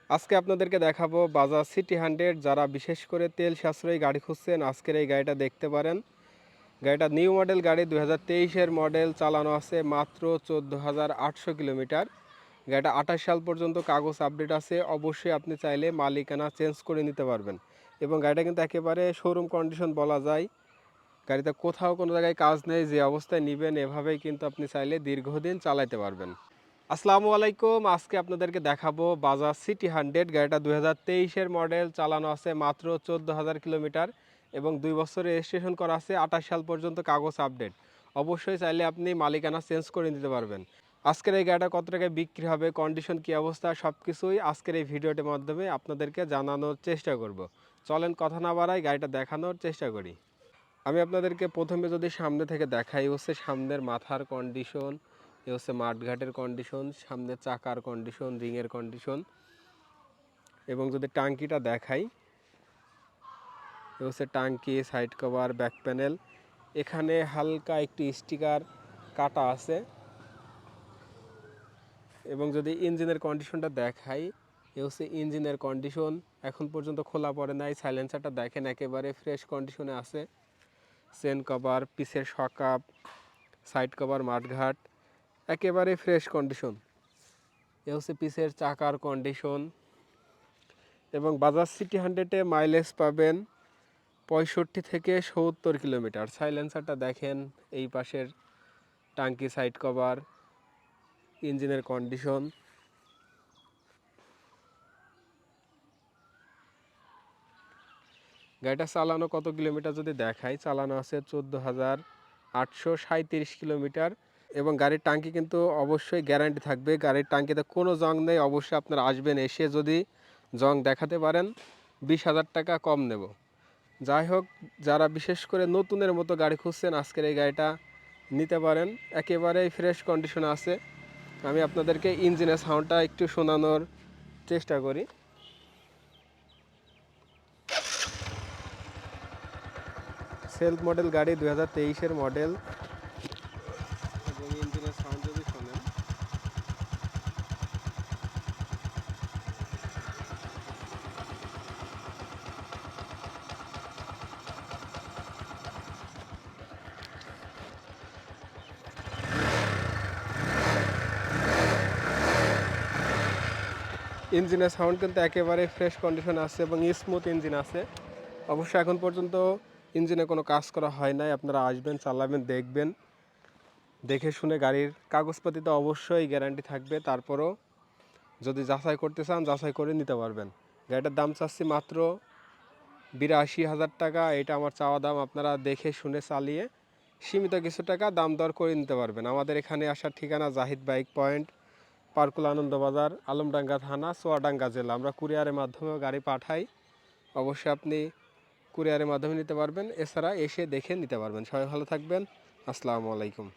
আজকে আপনাদেরকে দেখাবো বাজাজ সিটি 100। যারা বিশেষ করে তেল সাশ্রয়ী গাড়ি খুঁজছেন আজকের এই গাড়িটা দেখতে পারেন। গাড়িটা নিউ মডেল গাড়ি, 2023-এর মডেল, চালানো আছে মাত্র 14,800 কিলোমিটার। গাড়িটা 28 সাল পর্যন্ত কাগজ আপডেট আছে। অবশ্যই আপনি চাইলে মালিকানা চেঞ্জ করে নিতে পারবেন এবং গাড়িটা কিন্তু একেবারে শোরুম কন্ডিশন বলা যায়। গাড়িতে কোথাও কোনো জায়গায় কাজ নেই, যে অবস্থায় নেবেন এভাবেই কিন্তু আপনি চাইলে দীর্ঘদিন চালাতে পারবেন। আসসালামু আলাইকুম। আজকে আপনাদেরকে দেখাবো বাজাজ সিটি 100। গাড়িটা 2023-এর মডেল, চালানো আছে মাত্র 14,000 কিলোমিটার এবং 2 বছরের রেজিস্ট্রেশন করা আছে। 28 সাল পর্যন্ত কাগজ আপডেট। অবশ্যই চাইলে আপনি মালিকানা চেঞ্জ করে নিতে পারবেন। আজকের এই গাড়িটা কত টাকায় বিক্রি হবে, কন্ডিশন কী অবস্থা, সব কিছুই আজকের এই ভিডিওটির মাধ্যমে আপনাদেরকে জানানোর চেষ্টা করব। চলেন কথা না বাড়াই, গাড়িটা দেখানোর চেষ্টা করি। আমি আপনাদেরকে প্রথমে যদি সামনে থেকে দেখাই, হচ্ছে সামনের মাথার কন্ডিশন, এ হচ্ছে মাঠঘাটের কন্ডিশন, সামনের চাকার কন্ডিশন, রিংয়ের কন্ডিশন, এবং যদি টাঙ্কিটা দেখাই, এ হচ্ছে টাঙ্কি, সাইড কভার, ব্যাক প্যানেল। এখানে হালকা একটি স্টিকার কাটা আছে। এবং যদি ইঞ্জিনের কন্ডিশনটা দেখাই, এ হচ্ছে ইঞ্জিনের কন্ডিশন, এখন পর্যন্ত খোলা পড়ে নাই। সাইলেন্সারটা দেখেন একেবারে ফ্রেশ কন্ডিশনে আছে। চেন কভার, পিছের শকআপ, সাইড কভার, মাঠঘাট একেবারে ফ্রেশ কন্ডিশন। এ হচ্ছে পিছের চাকার কন্ডিশন। এবং বাজাজ সিটি 100-এ মাইলেজ পাবেন 65 থেকে 70 কিলোমিটার। সাইলেন্সারটা দেখেন, এই পাশের টাঙ্কি, সাইড কভার, ইঞ্জিনের কন্ডিশন। গাড়িটা চালানো কত কিলোমিটার যদি দেখাই, চালানো আছে 14,837 কিলোমিটার। এবং গাড়ির টাঙ্কি কিন্তু অবশ্যই গ্যারান্টি থাকবে। গাড়ির টাঙ্কিতে কোনো জং নেই। অবশ্যই আপনারা আসবেন, এসে যদি জং দেখাতে পারেন 20,000 টাকা কম নেব। যাই হোক, যারা বিশেষ করে নতুনের মতো গাড়ি খুঁজছেন আজকের এই গাড়িটা নিতে পারেন। একেবারেই ফ্রেশ কন্ডিশনে আছে। আমি আপনাদেরকে ইঞ্জিনের সাউন্ডটা একটু শোনানোর চেষ্টা করি। সেলফ মডেল গাড়ি, 2023-এর মডেল, এবং ইঞ্জিনের সাউন্ড যদি শোনেন, ইঞ্জিনের সাউন্ড কিন্তু একেবারে ফ্রেশ কন্ডিশন আছে এবং স্মুথ ইঞ্জিন আছে। অবশ্য এখন পর্যন্ত ইঞ্জিনে কোনো কাজ করা হয় নাই। আপনারা আসবেন, চালাবেন, দেখবেন, দেখে শুনে। গাড়ির কাগজপাতি তো অবশ্যই গ্যারান্টি থাকবে। তারপরও যদি যাচাই করতে চান, যাচাই করে নিতে পারবেন। গাড়িটার দাম চাচ্ছি মাত্র 82,000 টাকা। এটা আমার চাওয়া দাম। আপনারা দেখে শুনে চালিয়ে সীমিত কিছু টাকা দাম দর করে নিতে পারবেন। আমাদের এখানে আসার ঠিকানা জাহিদ বাইক পয়েন্ট, পার্কুলা আনন্দবাজার, আলমডাঙ্গা থানা, চুয়াডাঙ্গা জেলা। আমরা কুরিয়ারের মাধ্যমেও গাড়ি পাঠাই। অবশ্যই আপনি কুরিয়ারের মাধ্যমে নিতে পারবেন, এছাড়া এসে দেখে নিতে পারবেন। সবাই ভালো থাকবেন। আসসালামু আলাইকুম।